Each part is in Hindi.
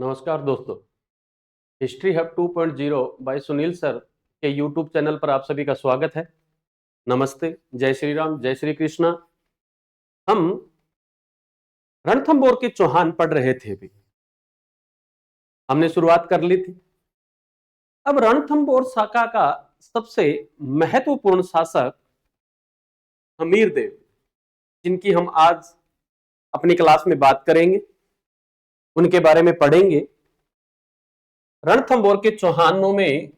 नमस्कार दोस्तों। History hub 2.0 by Sunil sir के यूट्यूब चैनल पर आप सभी का स्वागत है। नमस्ते, जय श्री राम, जय श्री कृष्णा। हम रणथंभौर के चौहान पढ़ रहे थे। भी हमने शुरुआत कर ली थी। अब रणथंभौर शाखा का सबसे महत्वपूर्ण शासक हमीरदेव, जिनकी हम आज अपनी क्लास में बात करेंगे, उनके बारे में पढ़ेंगे। रणथंभौर के चौहानों में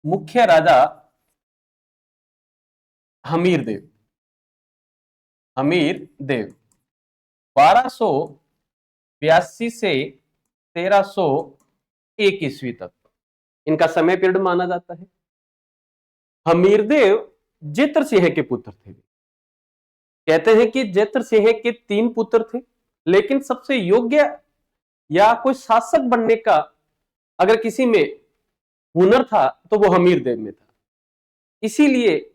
मुख्य राजा हमीरदेव। हमीरदेव 1282 से 1301 ईस्वी तक इनका समय पीरियड माना जाता है। हमीरदेव जेत्र सिंह के पुत्र थे। कहते हैं कि जेत्र सिंह के 3 पुत्र थे, लेकिन सबसे योग्य या कोई शासक बनने का अगर किसी में हुनर था तो वो हमीरदेव में था। इसीलिए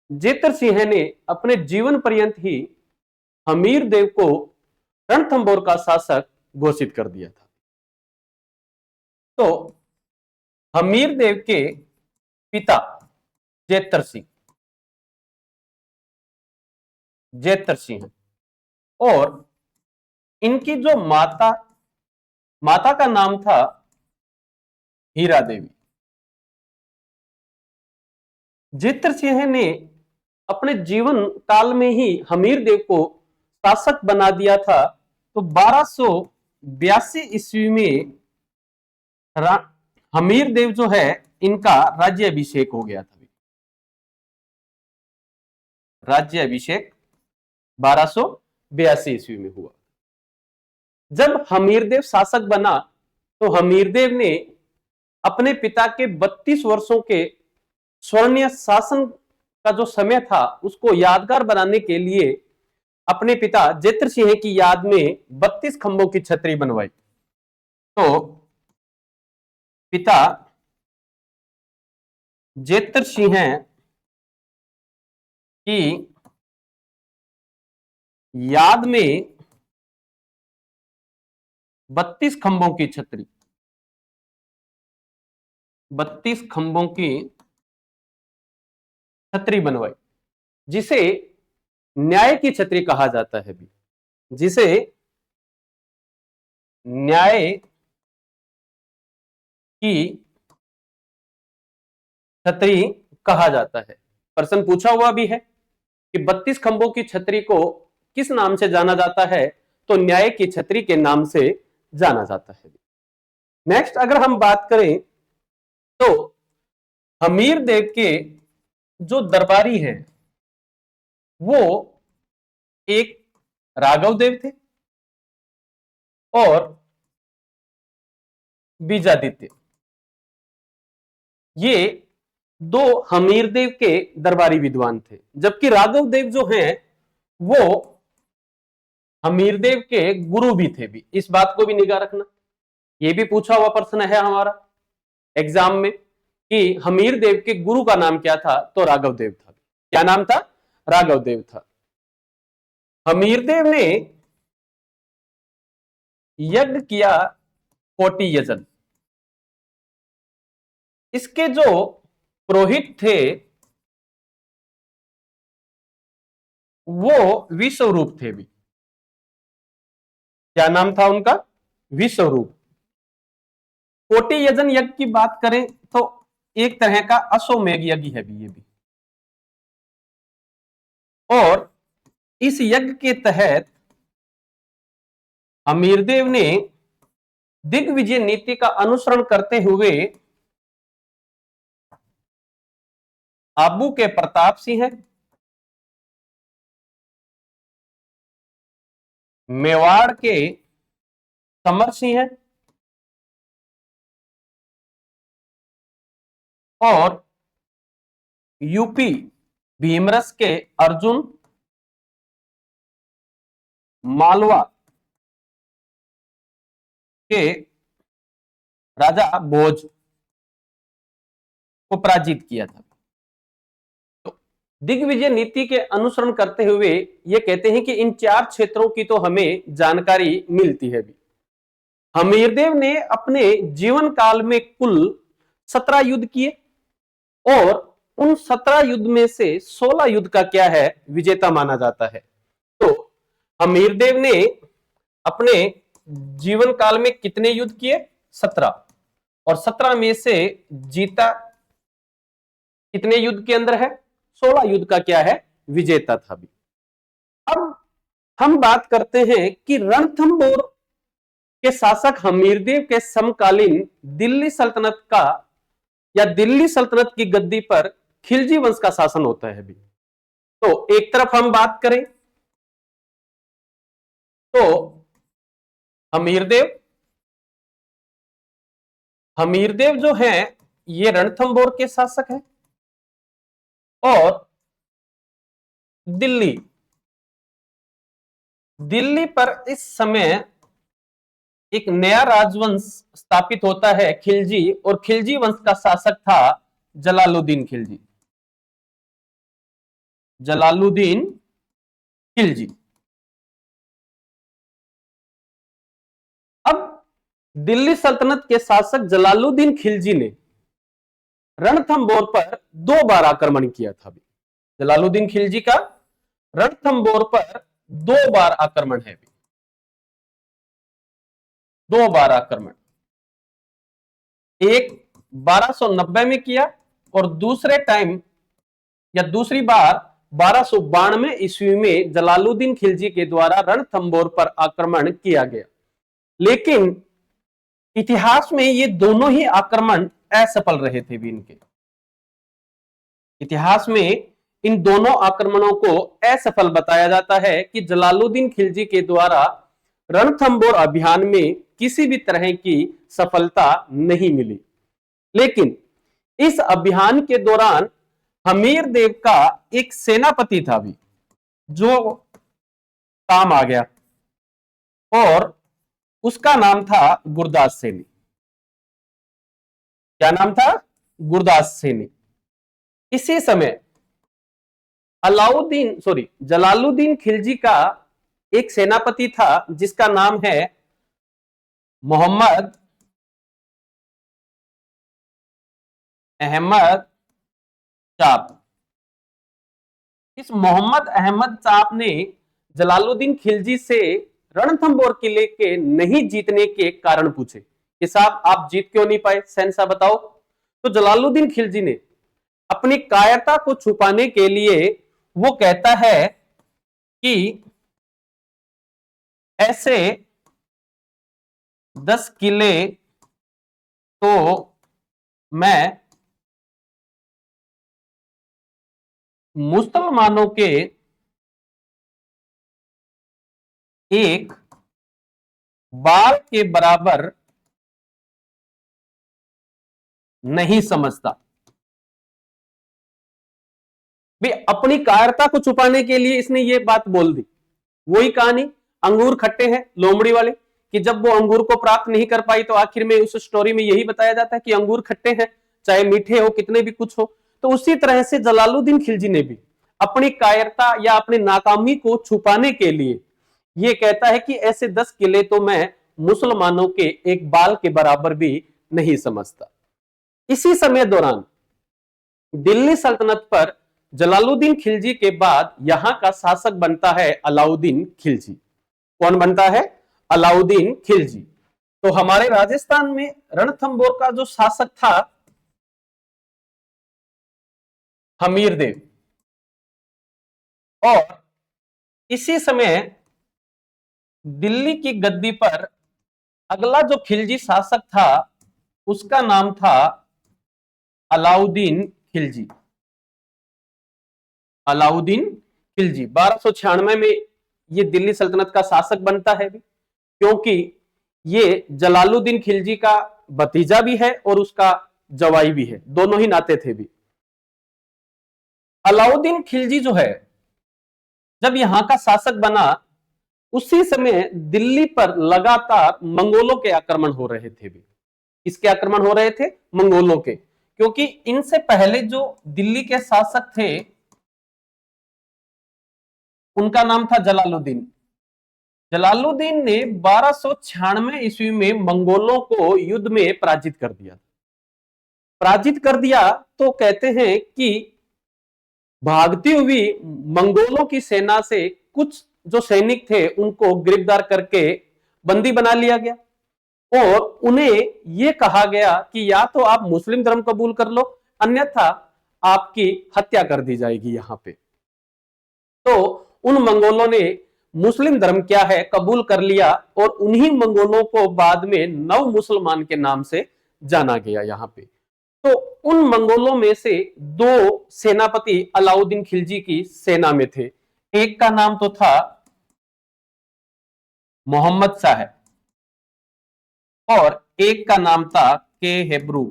जेत्र सिंह ने अपने जीवन पर्यंत ही हमीरदेव को रणथंभौर का शासक घोषित कर दिया था। तो हमीरदेव के पिता जेत्र सिंह और इनकी जो माता का नाम था हीरा देवी। जेत्र सिंह ने अपने जीवन काल में ही हमीरदेव को शासक बना दिया था। तो 1282 ईस्वी में हमीरदेव जो है इनका राज्याभिषेक हो गया था। राज्याभिषेक 1282 ईस्वी में हुआ। जब हमीरदेव शासक बना तो हमीरदेव ने अपने पिता के 32 वर्षों के स्वर्णीय शासन का जो समय था उसको यादगार बनाने के लिए अपने पिता जेत्र सिंह की याद में 32 खंभों की छतरी बनवाई। तो पिता जेत्र सिंह की याद में 32 खंभों की छतरी, 32 खंभों की छतरी बनवाई, जिसे न्याय की छतरी कहा जाता है। भी जिसे न्याय की छतरी कहा जाता है। प्रश्न पूछा हुआ भी है कि 32 खंभों की छतरी को किस नाम से जाना जाता है, तो न्याय की छतरी के नाम से जाना जाता है। नेक्स्ट अगर हम बात करें तो हमीरदेव के जो दरबारी हैं वो एक राघवदेव थे और बीजादित्य। ये 2 हमीरदेव के दरबारी विद्वान थे, जबकि राघवदेव जो हैं वो हमीरदेव के गुरु भी थे। भी इस बात को भी निगाह रखना, ये भी पूछा हुआ प्रश्न है हमारा एग्जाम में कि हमीरदेव के गुरु का नाम क्या था, तो राघवदेव था। क्या नाम था? राघवदेव था। हमीरदेव ने यज्ञ किया कोटि यजन। इसके जो पुरोहित थे वो विश्वरूप थे। भी क्या नाम था उनका? विश्वरूप। कोटि यजन यज्ञ की बात करें तो एक तरह का अश्वमेघ यज्ञ है भी ये भी। और इस यज्ञ के तहत हमीरदेव ने दिग्विजय नीति का अनुसरण करते हुए आबू के प्रताप सिंह, मेवाड़ के समर सिंह और यूपी भीमरस के अर्जुन, मालवा के राजा भोज को पराजित किया था। तो दिग्विजय नीति के अनुसरण करते हुए ये कहते हैं कि इन 4 क्षेत्रों की तो हमें जानकारी मिलती है। भी हमीरदेव ने अपने जीवन काल में कुल 17 युद्ध किए और उन 17 युद्ध में से 16 युद्ध का क्या है, विजेता माना जाता है। तो हमीरदेव ने अपने जीवन काल में कितने युद्ध किए, 17, और 17 में से जीता कितने युद्ध के अंदर है, 16 युद्ध का क्या है, विजेता था भी। अब हम बात करते हैं कि रणथंबोर के शासक हमीरदेव के समकालीन दिल्ली सल्तनत का या दिल्ली सल्तनत की गद्दी पर खिलजी वंश का शासन होता है भी। तो एक तरफ हम बात करें तो हमीरदेव जो हैं ये रणथंबोर के शासक हैं और दिल्ली पर इस समय एक नया राजवंश स्थापित होता है, खिलजी, और खिलजी वंश का शासक था जलालुद्दीन खिलजी। जलालुद्दीन खिलजी। अब दिल्ली सल्तनत के शासक जलालुद्दीन खिलजी ने रणथंबोर पर 2 बार आक्रमण किया था। जलालुद्दीन खिलजी का रणथंबोर पर 2 बार आक्रमण है, 2 बार आक्रमण। एक 1290 में किया और दूसरे टाइम या दूसरी बार 1292 ईस्वी में जलालुद्दीन खिलजी के द्वारा रणथंबोर पर आक्रमण किया गया। लेकिन इतिहास में ये दोनों ही आक्रमण असफल रहे थे भी। इनके इतिहास में इन दोनों आक्रमणों को असफल बताया जाता है कि जलालुद्दीन खिलजी के द्वारा रणथंबोर अभियान में किसी भी तरह की सफलता नहीं मिली। लेकिन इस अभियान के दौरान हमीरदेव का एक सेनापति था भी जो काम आ गया और उसका नाम था गुरदास सैनी। क्या नाम था? गुरदास सैनी। इसी समय जलालुद्दीन खिलजी का एक सेनापति था जिसका नाम है मोहम्मद अहमद चाप। इस मोहम्मद अहमद चाप ने जलालुद्दीन खिलजी से रणथंबोर किले के नहीं जीतने के कारण पूछे कि साहब आप जीत क्यों नहीं पाए, शहंशाह बताओ। तो जलालुद्दीन खिलजी ने अपनी कायरता को छुपाने के लिए वो कहता है कि ऐसे 10 किले तो मैं मुसलमानों के एक बाल के बराबर नहीं समझता। भाई अपनी कायरता को छुपाने के लिए इसने ये बात बोल दी। वही कहानी अंगूर खट्टे हैं लोमड़ी वाले, कि जब वो अंगूर को प्राप्त नहीं कर पाई तो आखिर में उस स्टोरी में यही बताया जाता है कि अंगूर खट्टे हैं, चाहे मीठे हो, कितने भी कुछ हो। तो उसी तरह से जलालुद्दीन खिलजी ने भी अपनी कायरता या अपनी नाकामी को छुपाने के लिए यह कहता है कि ऐसे 10 किले तो मैं मुसलमानों के एक बाल के बराबर भी नहीं समझता। इसी समय दौरान दिल्ली सल्तनत पर जलालुद्दीन खिलजी के बाद यहां का शासक बनता है अलाउद्दीन खिलजी। कौन बनता है? अलाउद्दीन खिलजी। तो हमारे राजस्थान में रणथंबोर का जो शासक था हमीरदेव, और इसी समय दिल्ली की गद्दी पर अगला जो खिलजी शासक था उसका नाम था अलाउद्दीन खिलजी। अलाउद्दीन खिलजी 1296 में ये दिल्ली सल्तनत का शासक बनता है भी, क्योंकि ये जलालुद्दीन खिलजी का भतीजा भी है और उसका जवाई भी है, दोनों ही नाते थे भी। अलाउद्दीन खिलजी जो है जब यहां का शासक बना उसी समय दिल्ली पर लगातार मंगोलों के आक्रमण हो रहे थे भी। किसके आक्रमण हो रहे थे? मंगोलों के। क्योंकि इनसे पहले जो दिल्ली के शासक थे उनका नाम था जलालुद्दीन। जलालुद्दीन ने 1296 ईस्वी में मंगोलों को युद्ध में पराजित कर दिया। तो कहते हैं कि भागती हुई मंगोलों की सेना से कुछ जो सैनिक थे उनको गिरफ्तार करके बंदी बना लिया गया और उन्हें यह कहा गया कि या तो आप मुस्लिम धर्म कबूल कर लो, अन्यथा आपकी हत्या कर दी जाएगी यहां पे। तो उन मंगोलों ने मुस्लिम धर्म क्या है कबूल कर लिया और उन्हीं मंगोलों को बाद में नव मुसलमान के नाम से जाना गया यहां पे। तो उन मंगोलों में से दो सेनापति अलाउद्दीन खिलजी की सेना में थे। एक का नाम तो था मोहम्मद शाह और एक का नाम था केहेब्रू।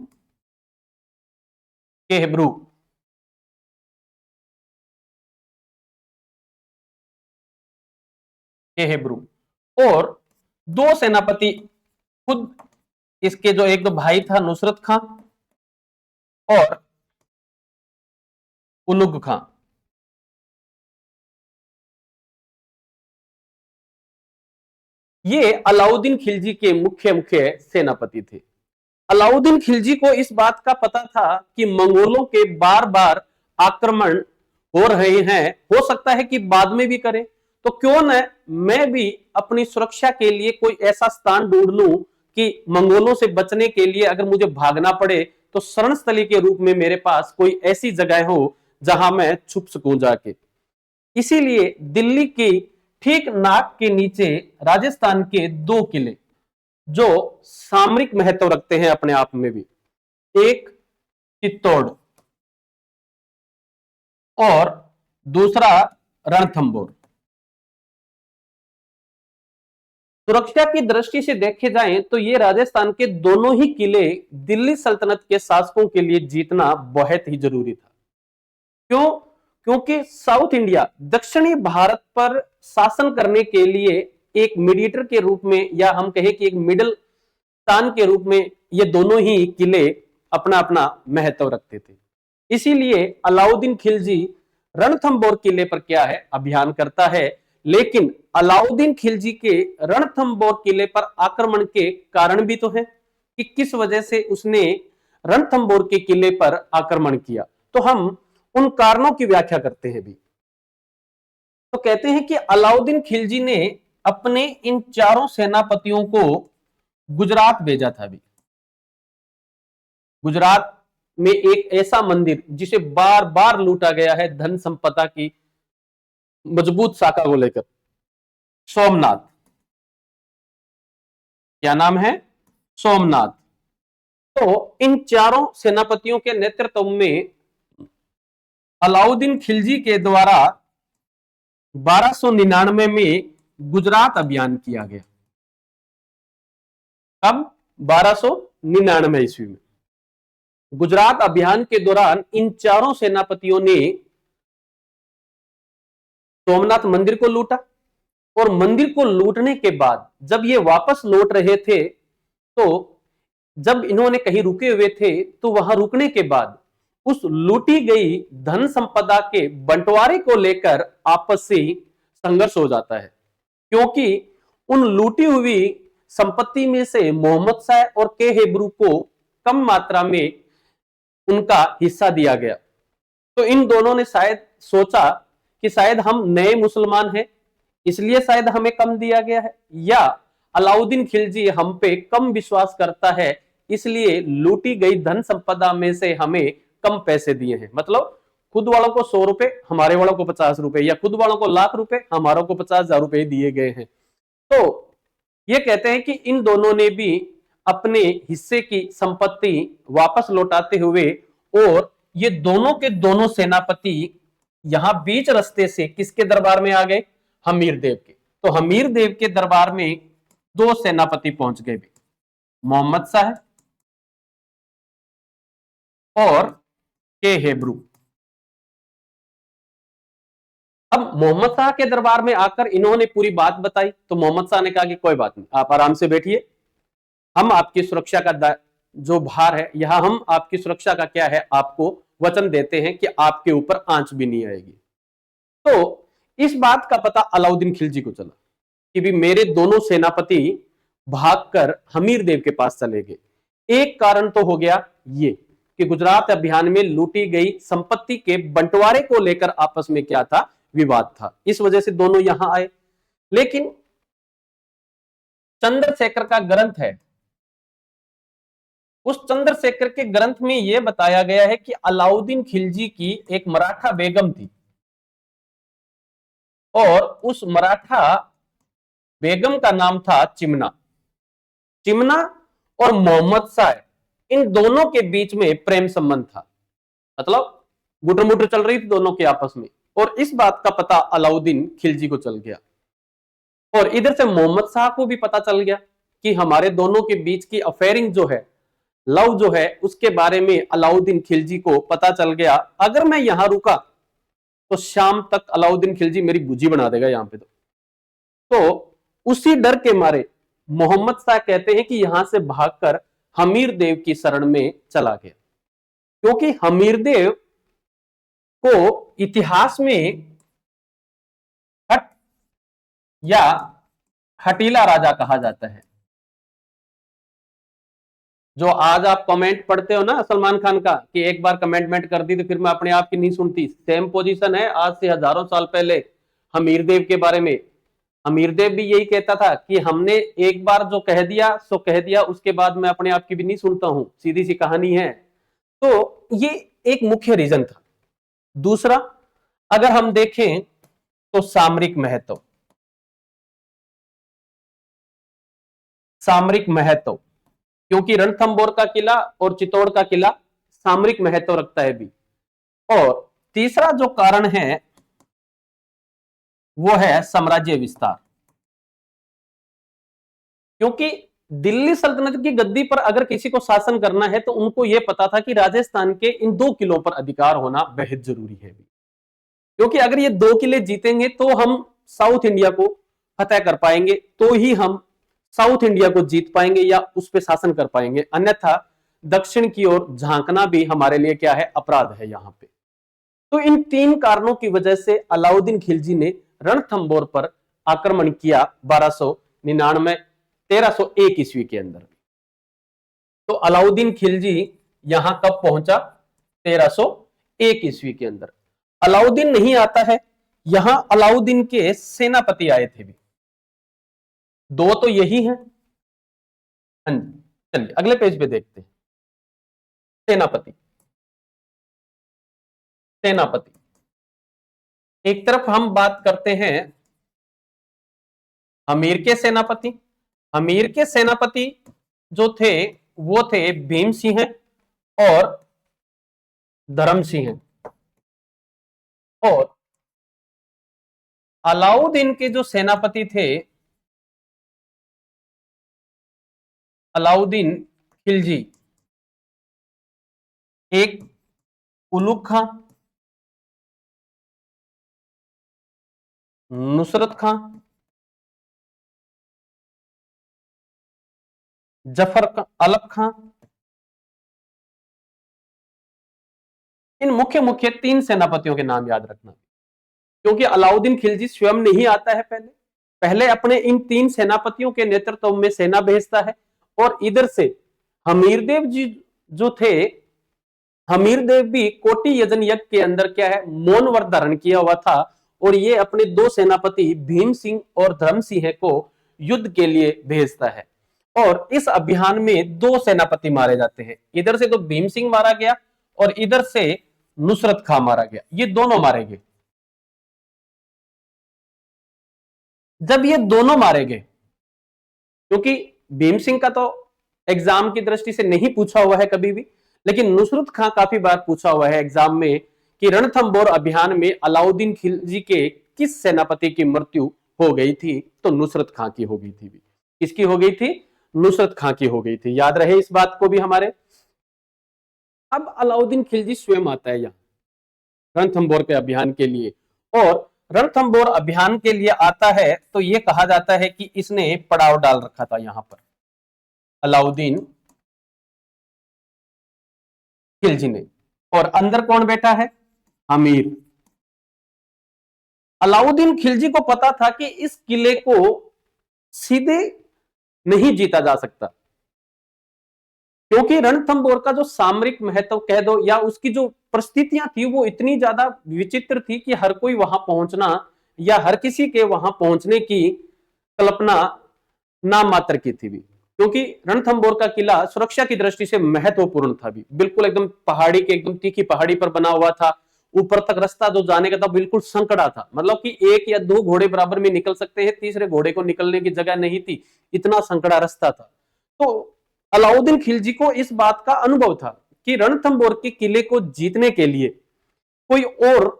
और दो सेनापति खुद इसके जो एक दो भाई था नुसरत खां और उलुग खां। ये अलाउद्दीन खिलजी के मुख्य सेनापति थे। अलाउद्दीन खिलजी को इस बात का पता था कि मंगोलों के बार बार आक्रमण हो रहे हैं, हो सकता है कि बाद में भी करें, तो क्यों न मैं भी अपनी सुरक्षा के लिए कोई ऐसा स्थान ढूंढ लूं कि मंगोलों से बचने के लिए अगर मुझे भागना पड़े तो शरण स्थली के रूप में मेरे पास कोई ऐसी जगह हो जहां मैं छुप सकूं जाके। इसीलिए दिल्ली की ठीक नाक के नीचे राजस्थान के दो किले जो सामरिक महत्व रखते हैं अपने आप में भी, एक चित्तौड़ और दूसरा रणथंभौर। सुरक्षा की दृष्टि से देखे जाएं तो ये राजस्थान के दोनों ही किले दिल्ली सल्तनत के शासकों के लिए जीतना बहुत ही जरूरी था। क्यों? क्योंकि साउथ इंडिया दक्षिणी भारत पर शासन करने के लिए एक मीडिएटर के रूप में या हम कहें कि एक मिडिल स्थान के रूप में ये दोनों ही किले अपना अपना महत्व रखते थे। इसीलिए अलाउद्दीन खिलजी रणथंभौर किले पर क्या है अभियान करता है, लेकिन अलाउद्दीन खिलजी के रणथंभौर किले पर आक्रमण के कारण भी तो है कि किस वजह से उसने रणथंभौर के किले पर आक्रमण किया। तो हम उन कारणों की व्याख्या करते हैं भी। तो कहते हैं कि अलाउद्दीन खिलजी ने अपने इन चारों सेनापतियों को गुजरात भेजा था। भी गुजरात में एक ऐसा मंदिर जिसे बार बार लूटा गया है धन संपदा की मजबूत शाखा को लेकर, सोमनाथ। क्या नाम है? सोमनाथ। तो इन चारों सेनापतियों के नेतृत्व में अलाउद्दीन खिलजी के द्वारा 1299 में गुजरात अभियान किया गया। कब? 1299 ईस्वी में गुजरात अभियान के दौरान इन चारों सेनापतियों ने सोमनाथ मंदिर को लूटा और मंदिर को लूटने के बाद जब ये वापस लौट रहे थे तो जब इन्होंने कहीं रुके हुए थे तो वहां रुकने के बाद उस लूटी गई धन संपदा के बंटवारे को लेकर आपसी संघर्ष हो जाता है, क्योंकि उन लूटी हुई संपत्ति में से मोहम्मद शाह और केहेब्रू को कम मात्रा में उनका हिस्सा दिया गया। तो इन दोनों ने शायद सोचा कि शायद हम नए मुसलमान हैं इसलिए शायद हमें कम दिया गया है, या अलाउद्दीन खिलजी हम पे कम विश्वास करता है इसलिए लूटी गई धन संपदा में से हमें कम पैसे दिए हैं। मतलब खुद वालों को 100 रुपए, हमारे वालों को 50 रुपए, या खुद वालों को लाख रुपए, हमारों को 50,000 रुपए दिए गए हैं। तो ये कहते हैं कि इन दोनों ने भी अपने हिस्से की संपत्ति वापस लौटाते हुए, और ये दोनों के दोनों सेनापति यहां बीच रास्ते से किसके दरबार में आ गए? हमीर देव के। तो हमीर देव के दरबार में दो सेनापति पहुंच गए, मोहम्मद शाह और केहेब्रू। अब मोहम्मद शाह के दरबार में आकर इन्होंने पूरी बात बताई तो मोहम्मद शाह ने कहा कि कोई बात नहीं, आप आराम से बैठिए, हम आपकी सुरक्षा का जो भार है, यहां हम आपकी सुरक्षा का क्या है आपको वचन देते हैं कि आपके ऊपर आंच भी नहीं आएगी। तो इस बात का पता अलाउद्दीन खिलजी को चला कि भी मेरे दोनों सेनापति भागकर हमीर देव के पास चले गए। एक कारण तो हो गया ये कि गुजरात अभियान में लूटी गई संपत्ति के बंटवारे को लेकर आपस में क्या था, विवाद था, इस वजह से दोनों यहां आए। लेकिन चंद्रशेखर का ग्रंथ है, उस चंद्रशेखर के ग्रंथ में यह बताया गया है कि अलाउद्दीन खिलजी की एक मराठा बेगम थी और उस मराठा बेगम का नाम था चिमना। चिमना और मोहम्मद शाह, इन दोनों के बीच में प्रेम संबंध था, मतलब गुटर मुटर चल रही थी दोनों के आपस में। और इस बात का पता अलाउद्दीन खिलजी को चल गया और इधर से मोहम्मद शाह को भी पता चल गया कि हमारे दोनों के बीच की अफेयरिंग जो है, लव जो है, उसके बारे में अलाउद्दीन खिलजी को पता चल गया। अगर मैं यहां रुका तो शाम तक अलाउद्दीन खिलजी मेरी बुझी बना देगा यहां पे। तो उसी डर के मारे मोहम्मद शाह कहते हैं कि यहां से भागकर हमीर देव की शरण में चला गया, क्योंकि हमीर देव को इतिहास में हट या हटीला राजा कहा जाता है। जो आज आप कमेंट पढ़ते हो ना सलमान खान का कि एक बार कमेंटमेंट कर दी तो फिर मैं अपने आप की नहीं सुनती, सेम पोजीशन है आज से हजारों साल पहले हमीर देव के बारे में। हमीर देव भी यही कहता था कि हमने एक बार जो कह दिया सो कह दिया, उसके बाद मैं अपने आप की भी नहीं सुनता हूं, सीधी सी कहानी है। तो ये एक मुख्य रीजन था। दूसरा, अगर हम देखें तो सामरिक महत्व, सामरिक महत्व, क्योंकि रणथंबोर का किला और चित्तौड़ का किला सामरिक महत्व रखता है भी। और तीसरा जो कारण है वो है साम्राज्य विस्तार, क्योंकि दिल्ली सल्तनत की गद्दी पर अगर किसी को शासन करना है तो उनको यह पता था कि राजस्थान के इन 2 किलों पर अधिकार होना बेहद जरूरी है, क्योंकि अगर ये 2 किले जीतेंगे तो हम साउथ इंडिया को फतेह कर पाएंगे, तो ही हम साउथ इंडिया को जीत पाएंगे या उस पर शासन कर पाएंगे, अन्यथा दक्षिण की ओर झांकना भी हमारे लिए क्या है, अपराध है यहां पे। तो इन 3 कारणों की वजह से अलाउद्दीन खिलजी ने रणथंबोर पर आक्रमण किया 1299 1301 ईस्वी के अंदर। तो अलाउद्दीन खिलजी यहां कब पहुंचा, 1301 ईस्वी के अंदर। अलाउद्दीन नहीं आता है यहां, अलाउद्दीन के सेनापति आए थे भी, 2 तो यही हैं। चलिए अगले पेज पे देखते हैं। सेनापति, सेनापति एक तरफ हम बात करते हैं अमीर के सेनापति। अमीर के सेनापति जो थे वो थे भीम सिंह और धर्म सिंह। और अलाउद्दीन के जो सेनापति थे, अलाउद्दीन खिलजी, एक उलुग खां, नुसरत खां, जफर अलग खां, इन मुख्य मुख्य 3 सेनापतियों के नाम याद रखना, क्योंकि अलाउद्दीन खिलजी स्वयं नहीं आता है, पहले पहले अपने इन 3 सेनापतियों के नेतृत्व में सेना भेजता है। और इधर से हमीरदेव जी जो थे, हमीरदेव भी कोटि यजन यज्ञ के अंदर क्या है, मौन व्रत धारण किया हुआ था और ये अपने 2 सेनापति भीम सिंह और धर्म सिंह को युद्ध के लिए भेजता है। और इस अभियान में 2 सेनापति मारे जाते हैं, इधर से तो भीम सिंह मारा गया और इधर से नुसरत खां मारा गया, ये दोनों मारे गए। जब ये दोनों मारे गए, क्योंकि भीम सिंह का तो एग्जाम की दृष्टि से नहीं पूछा हुआ है कभी भी, लेकिन नुसरत खां काफी बार पूछा हुआ है एग्जाम में कि रणथंबोर अभियान में अलाउद्दीन खिलजी के किस सेनापति की मृत्यु हो गई थी, तो नुसरत खां की हो गई थी। किसकी हो गई थी, नुसरत खां की हो गई थी, याद रहे इस बात को भी हमारे। अब अलाउद्दीन खिलजी स्वयं आता है यहाँ रणथंबोर के अभियान के लिए, और रणथंबोर अभियान के लिए आता है तो यह कहा जाता है कि इसने पड़ाव डाल रखा था यहां पर अलाउद्दीन खिलजी ने। और अंदर कौन बैठा है, अमीर। अलाउद्दीन खिलजी को पता था कि इस किले को सीधे नहीं जीता जा सकता, क्योंकि रणथंभौर का जो सामरिक महत्व कह दो या उसकी जो परिस्थितियां थी वो इतनी ज्यादा विचित्र थी कि हर कोई वहां पहुंचना या हर किसी के वहां पहुंचने की कल्पना नाम मात्र की थी भी, क्योंकि रणथंभौर का किला सुरक्षा की दृष्टि से महत्वपूर्ण था भी, बिल्कुल एकदम पहाड़ी के एकदम तीखी पहाड़ी पर बना हुआ था। ऊपर तक रास्ता जो जाने का था बिल्कुल संकड़ा था, मतलब कि एक या दो घोड़े बराबर में निकल सकते हैं, तीसरे घोड़े को निकलने की जगह नहीं थी, इतना संकड़ा रास्ता था। तो अलाउद्दीन खिलजी को इस बात का अनुभव था कि रणथंभौर के किले को जीतने के लिए कोई और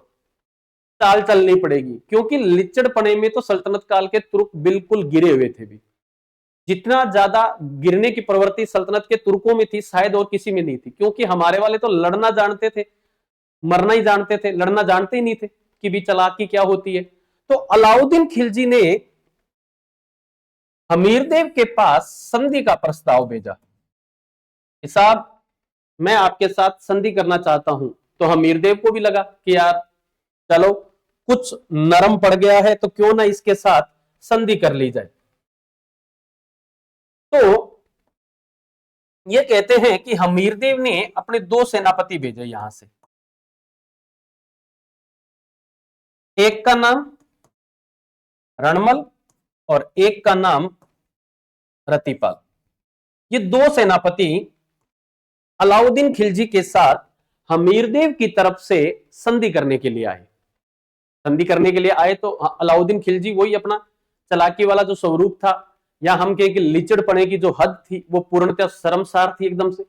चाल चलनी पड़ेगी, क्योंकि लिच्चड़पने में तो सल्तनत काल के तुर्क बिल्कुल गिरे हुए थे भी। जितना ज्यादा गिरने की प्रवृत्ति सल्तनत के तुर्कों में थी शायद और किसी में नहीं थी, क्योंकि हमारे वाले तो लड़ना जानते थे, मरना ही जानते थे, लड़ना जानते ही नहीं थे कि भी चालाकी क्या होती है। तो अलाउद्दीन खिलजी ने हमीरदेव के पास संधि का प्रस्ताव भेजा। साहब मैं आपके साथ संधि करना चाहता हूं। तो हमीरदेव को भी लगा कि यार चलो कुछ नरम पड़ गया है तो क्यों ना इसके साथ संधि कर ली जाए। तो ये कहते हैं कि हमीरदेव ने अपने दो सेनापति भेजे यहां से, एक का नाम रणमल और एक का नाम रतिपाल। ये दो सेनापति अलाउद्दीन खिलजी के साथ हमीरदेव की तरफ से संधि करने के लिए आए। संधि करने के लिए आए तो अलाउद्दीन खिलजी वही अपना चालाकी वाला जो स्वरूप था, या हम कहें कि लिचड़पने की जो हद थी वो पूर्णतः शर्मसार थी एकदम से।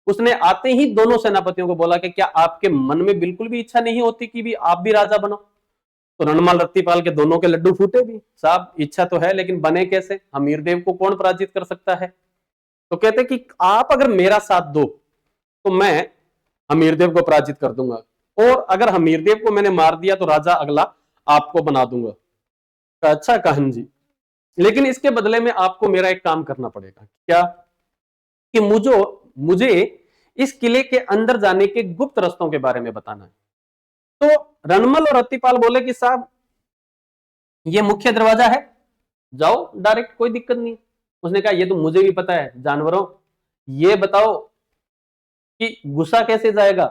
उसने आते ही दोनों सेनापतियों को बोला कि क्या आपके मन में बिल्कुल भी इच्छा नहीं होती कि भी आप भी राजा बनो। तो रणमाल रत्तीपाल के दोनों के लड्डू फूटे भी, साहब इच्छा तो है लेकिन बने कैसे, हमीरदेव को कौन पराजित कर सकता है। तो कहते कि आप अगर मेरा साथ दो तो मैं हमीरदेव को पराजित कर दूंगा, और अगर हमीरदेव को मैंने मार दिया तो राजा अगला आपको बना दूंगा। अच्छा कहन जी, लेकिन इसके बदले में आपको मेरा एक काम करना पड़ेगा। क्या? कि मुझे इस किले के अंदर जाने के गुप्त रास्तों के बारे में बताना है। तो रणमल और रत्तीपाल बोले कि साहब ये मुख्य दरवाजा है, जाओ डायरेक्ट, कोई दिक्कत नहीं। उसने कहा ये तो मुझे भी पता है जानवरों, ये बताओ कि गुस्सा कैसे जाएगा,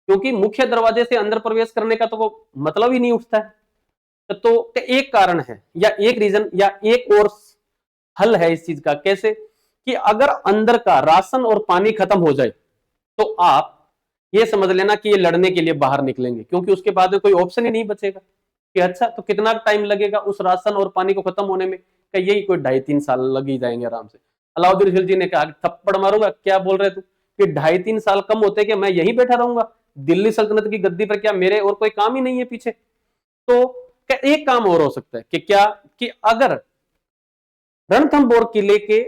क्योंकि मुख्य दरवाजे से अंदर प्रवेश करने का तो वो मतलब ही नहीं उठता है। तो एक कारण है या एक रीजन या एक और हल है इस चीज का, कैसे कि अगर अंदर का राशन और पानी खत्म हो जाए तो आप ये समझ लेना कि ये लड़ने के लिए बाहर निकलेंगे, क्योंकि उसके बाद में कोई ऑप्शन ही नहीं बचेगा। कि अच्छा तो कितना टाइम लगेगा उस राशन और पानी को खत्म होने में, कि यही कोई 2.5-3 साल लग ही जाएंगे आराम से। अलाउद्दीन खिलजी ने कहा थप्पड़ मारूंगा, क्या बोल रहे तू कि 2.5-3 साल कम होते कि मैं यहीं बैठा रहूंगा दिल्ली सल्तनत की गद्दी पर, क्या मेरे और कोई काम ही नहीं है पीछे। तो एक काम और हो सकता है कि क्या कि अगर रणथंभौर किले के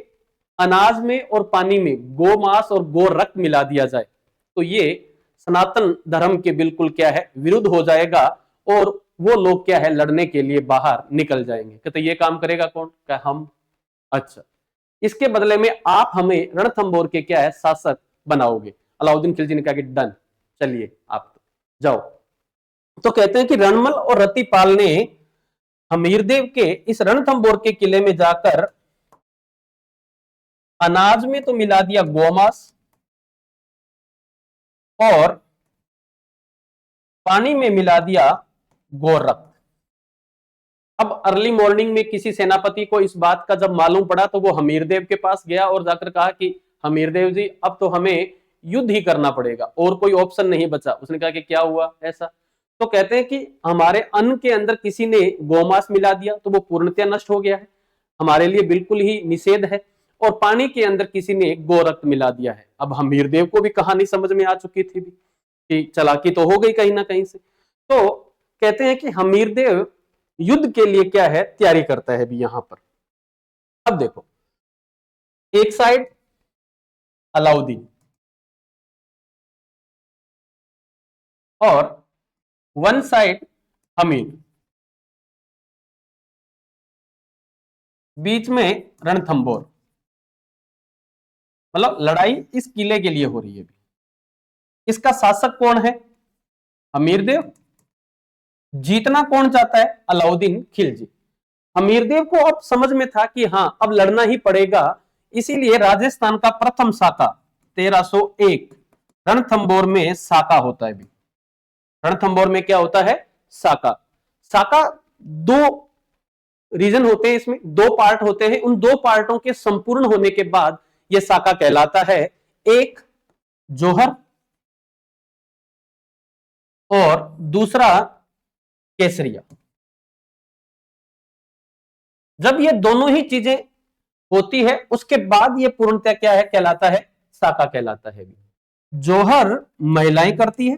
अनाज में और पानी में गोमांस और गो रक्त मिला दिया जाए तो ये सनातन धर्म के बिल्कुल क्या है विरुद्ध हो जाएगा, और वो लोग क्या है लड़ने के लिए बाहर निकल जाएंगे। तो ये काम करेगा कौन? क्या हम। अच्छा, इसके बदले में आप हमें रणथंभौर के क्या है शासक बनाओगे। अलाउद्दीन खिलजी ने कहा कि डन, चलिए आप जाओ। तो कहते हैं कि रणमल और रतिपाल ने हमीरदेव के इस रणथंभौर के किले में जाकर अनाज में तो मिला दिया गोमांस और पानी में मिला दिया गोरख। अब अर्ली मॉर्निंग में किसी सेनापति को इस बात का जब मालूम पड़ा तो वो हमीरदेव के पास गया और जाकर कहा कि हमीरदेव जी अब तो हमें युद्ध ही करना पड़ेगा और कोई ऑप्शन नहीं बचा। उसने कहा कि क्या हुआ ऐसा? तो कहते हैं कि हमारे अन्न के अंदर किसी ने गोमांस मिला दिया तो वो पूर्णतया नष्ट हो गया है, हमारे लिए बिल्कुल ही निषेध है। और पानी के अंदर किसी ने गोरक्त मिला दिया है। अब हमीरदेव को भी कहानी समझ में आ चुकी थी भी कि चालाकी तो हो गई कहीं ना कहीं से। तो कहते हैं कि हमीरदेव युद्ध के लिए क्या है तैयारी करता है भी यहां पर। अब देखो, एक साइड अलाउद्दीन और वन साइड हमीर, बीच में रणथंभौर। मतलब लड़ाई इस किले के लिए हो रही है। इसका शासक कौन है? हमीरदेव। जीतना कौन चाहता है? अलाउद्दीन खिलजी। हमीरदेव को अब समझ में था कि हाँ अब लड़ना ही पड़ेगा, इसीलिए राजस्थान का प्रथम साका 1301 रणथंबोर में साका होता है भी। रणथंबोर में क्या होता है? साका। साका दो रीजन होते हैं, इसमें दो पार्ट होते हैं, उन दो पार्टों के संपूर्ण होने के बाद यह साका कहलाता है। एक जोहर और दूसरा केसरिया। जब ये दोनों ही चीजें होती है उसके बाद ये पूर्णतः क्या है कहलाता है? साका कहलाता है। जोहर महिलाएं करती है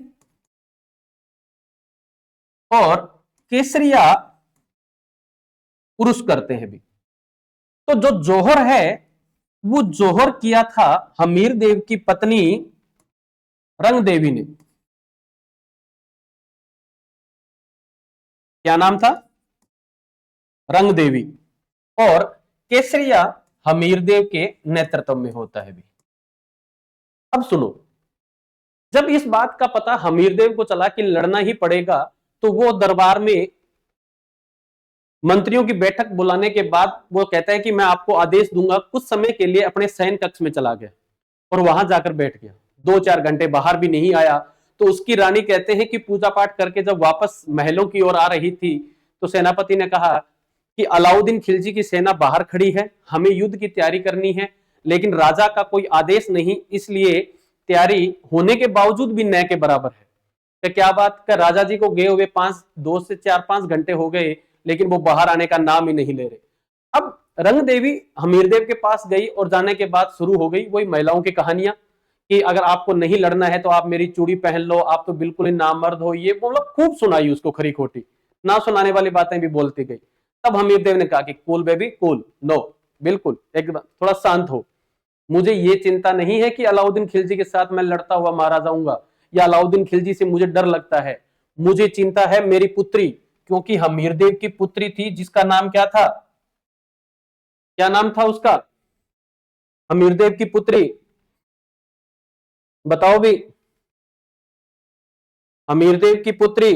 और केसरिया पुरुष करते हैं भी। तो जो जोहर है वो जोहर किया था हमीर देव की पत्नी रंग देवी ने। क्या नाम था? रंग देवी। और केसरिया हमीर देव के नेतृत्व में होता है भी। अब सुनो, जब इस बात का पता हमीर देव को चला कि लड़ना ही पड़ेगा, तो वो दरबार में मंत्रियों की बैठक बुलाने के बाद वो कहता है कि मैं आपको आदेश दूंगा। कुछ समय के लिए अपने शयन कक्ष में चला गया और वहां जाकर बैठ गया। 2-4 घंटे बाहर भी नहीं आया। तो उसकी रानी कहते हैं कि पूजा पाठ करके जब वापस महलों की ओर आ रही थी तो सेनापति ने कहा कि अलाउद्दीन खिलजी की सेना बाहर खड़ी है, हमें युद्ध की तैयारी करनी है, लेकिन राजा का कोई आदेश नहीं, इसलिए तैयारी होने के बावजूद भी न के बराबर है। तो क्या बात का राजा जी को गए हुए 2 से 4-5 घंटे हो गए, लेकिन वो बाहर आने का नाम ही नहीं ले रहे। अब रंग देवी हमीरदेव के पास गई और जाने के बाद शुरू हो गई वही महिलाओं की कहानियां कि अगर आपको नहीं लड़ना है तो आप मेरी चूड़ी पहन लो, आप तो बिल्कुल ही नामर्द हो। ये मतलब खूब सुनाई उसको खरी खोटी, ना सुनाने वाली बातें भी बोलती गई। तब हमीरदेव ने कहा कि कूल बेबी कूल, नो, बिल्कुल एकदम थोड़ा शांत हो। मुझे ये चिंता नहीं है कि अलाउद्दीन खिलजी के साथ मैं लड़ता हुआ मारा जाऊंगा या अलाउद्दीन खिलजी से मुझे डर लगता है। मुझे चिंता है मेरी पुत्री, क्योंकि हमीरदेव की पुत्री थी जिसका नाम क्या था? क्या नाम था उसका? हमीरदेव की पुत्री बताओ भी। हमीरदेव की पुत्री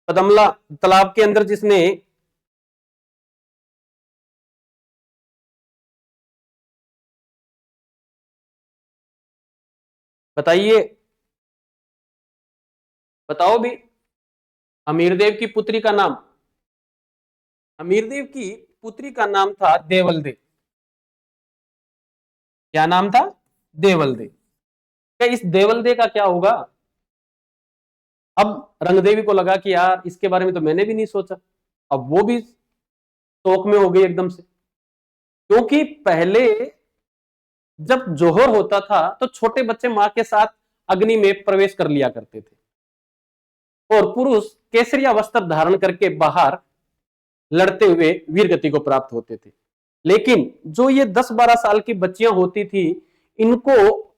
पदमला, तालाब के अंदर जिसने बताइए, बताओ भी। हमीरदेव की पुत्री का नाम? हमीरदेव की पुत्री का नाम था देवलदे। क्या नाम था? देवलदे। क्या इस देवलदे का क्या होगा? अब रंगदेवी को लगा कि यार इसके बारे में तो मैंने भी नहीं सोचा। अब वो भी शौक में हो गई एकदम से, क्योंकि पहले जब जोहर होता था तो छोटे बच्चे मां के साथ अग्नि में प्रवेश कर लिया करते थे और पुरुष केसरिया वस्त्र धारण करके बाहर लड़ते हुए वीरगति को प्राप्त होते थे। लेकिन जो ये 10-12 साल की बच्चियां होती थी, इनको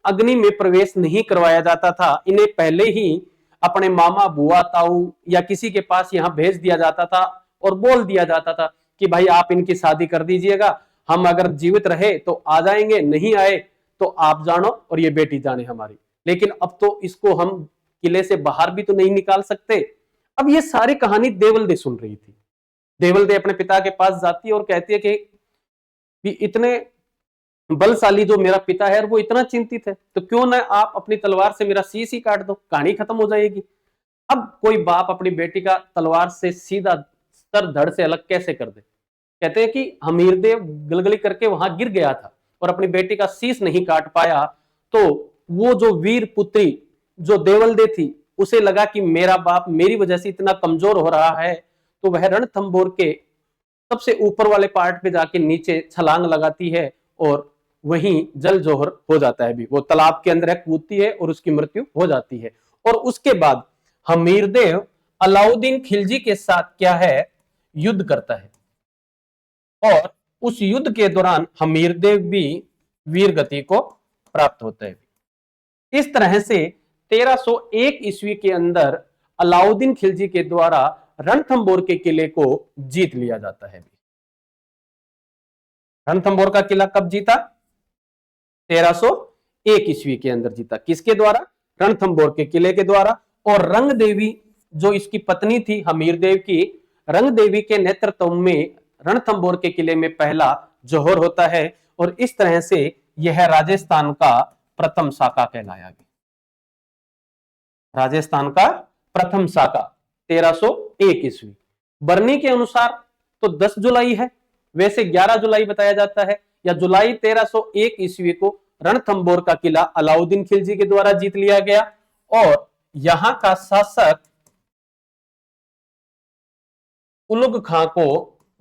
अग्नि में प्रवेश नहीं करवाया जाता था। इन्हें पहले ही अपने मामा, बुआ, ताऊ या किसी के पास यहां भेज दिया जाता था और बोल दिया जाता था कि भाई आप इनकी शादी कर दीजिएगा, हम अगर जीवित रहे तो आ जाएंगे, नहीं आए तो आप जानो और ये बेटी जाने हमारी। लेकिन अब तो इसको हम किले से बाहर भी तो नहीं निकाल सकते। अब ये सारी कहानी देवलदे सुन रही थी। देवलदे अपने पिता के पास जाती है और कहती है कि इतने बलशाली जो मेरा पिता है वो इतना चिंतित है, तो क्यों ना आप अपनी तलवार से मेरा शीश ही काट दो, कहानी खत्म हो जाएगी। अब कोई बाप अपनी बेटी का तलवार से सीधा सर धड़ से अलग कैसे कर दे? कहते हैं कि हमीरदेव गलगली करके वहां गिर गया था और अपनी बेटी का शीश नहीं काट पाया। तो वो जो वीर पुत्री जो देवलदे थी, उसे लगा कि मेरा बाप मेरी वजह से इतना कमजोर हो रहा है, तो वह रणथंबोर के सबसे ऊपर वाले पार्ट पे जाके नीचे छलांग लगाती है और वहीं जल जोहर हो जाता है भी। वो तालाब के अंदर कूदती है और उसकी मृत्यु हो जाती है। और उसके बाद हमीरदेव अलाउद्दीन खिलजी के साथ क्या है? युद्ध करता है और उस युद्ध के दौरान हमीरदेव भी वीर गति को प्राप्त होता है। इस तरह से 1301 ईस्वी के अंदर अलाउद्दीन खिलजी के द्वारा रणथंबोर के किले को जीत लिया जाता है। रणथंबोर का किला कब जीता? 1301 ईस्वी के अंदर जीता। किसके द्वारा? रणथंबोर के किले के द्वारा। और रंग देवी जो इसकी पत्नी थी हमीरदेव की, रंग देवी के नेतृत्व में रणथंभौर के किले में पहला जौहर होता है और इस तरह से यह राजस्थान का प्रथम साका कहलाया गया। राजस्थान का प्रथम साका 1301 ईस्वी। बरनी के अनुसार तो 10 जुलाई है, वैसे 11 जुलाई बताया जाता है, या जुलाई 1301 ईस्वी को रणथंभौर का किला अलाउद्दीन खिलजी के द्वारा जीत लिया गया और यहां का शासक उलुग खां को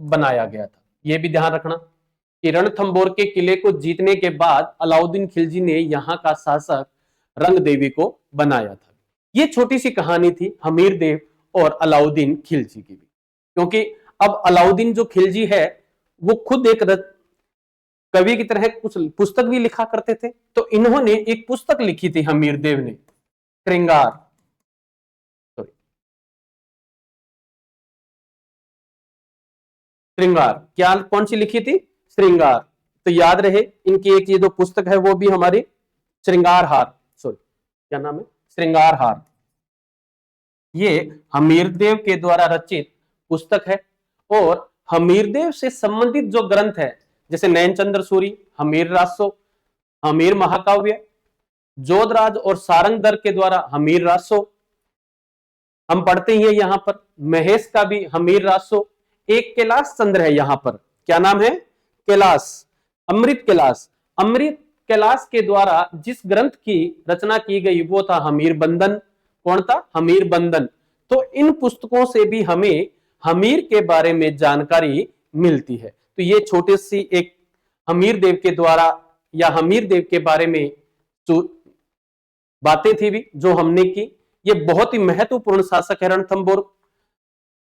बनाया गया था। यह भी ध्यान रखना कि रणथंभौर के किले को जीतने के बाद अलाउद्दीन खिलजी ने यहां का शासक रंग देवी को बनाया था। यह छोटी सी कहानी थी हमीर देव और अलाउद्दीन खिलजी की भी, क्योंकि अब अलाउद्दीन जो खिलजी है वो खुद एक कवि की तरह कुछ पुस्तक भी लिखा करते थे, तो इन्होंने एक पुस्तक लिखी थी हमीर देव ने, श्रृंगार। श्रृंगार क्या, कौन सी लिखी थी? श्रृंगार। तो याद रहे इनकी एक ये जो पुस्तक है वो भी हमारी श्रृंगार हार, सॉरी क्या नाम है, श्रृंगार हार। ये हमीरदेव के द्वारा रचित पुस्तक है और हमीरदेव से संबंधित जो ग्रंथ है जैसे नैनचंद्र सूरी, हमीर रासो, हमीर महाकाव्य, जोधराज और सारंगधर के द्वारा हमीर रासो हम पढ़ते ही है। यहां पर महेश का भी हमीर रासो, एक कैलाश चंद्र है यहां पर, क्या नाम है? कैलाश, अमृत कैलाश। अमृत कैलाश के द्वारा जिस ग्रंथ की रचना की गई वो था हमीर बंधन। कौन था? हमीर बंधन। तो इन पुस्तकों से भी हमें हमीर के बारे में जानकारी मिलती है। तो ये छोटी सी एक हमीर देव के द्वारा या हमीर देव के बारे में जो बातें थी भी जो हमने की। ये बहुत ही महत्वपूर्ण शासक है रणथंभौर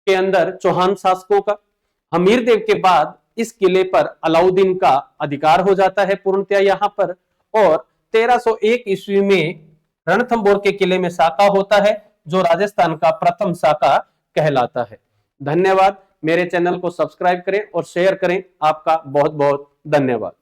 के अंदर चौहान शासकों का। हमीर देव के बाद इस किले पर अलाउद्दीन का अधिकार हो जाता है पूर्णतया यहां पर, और 1301 ईस्वी में रणथंभौर के किले में साका होता है जो राजस्थान का प्रथम साका कहलाता है। धन्यवाद। मेरे चैनल को सब्सक्राइब करें और शेयर करें। आपका बहुत बहुत धन्यवाद।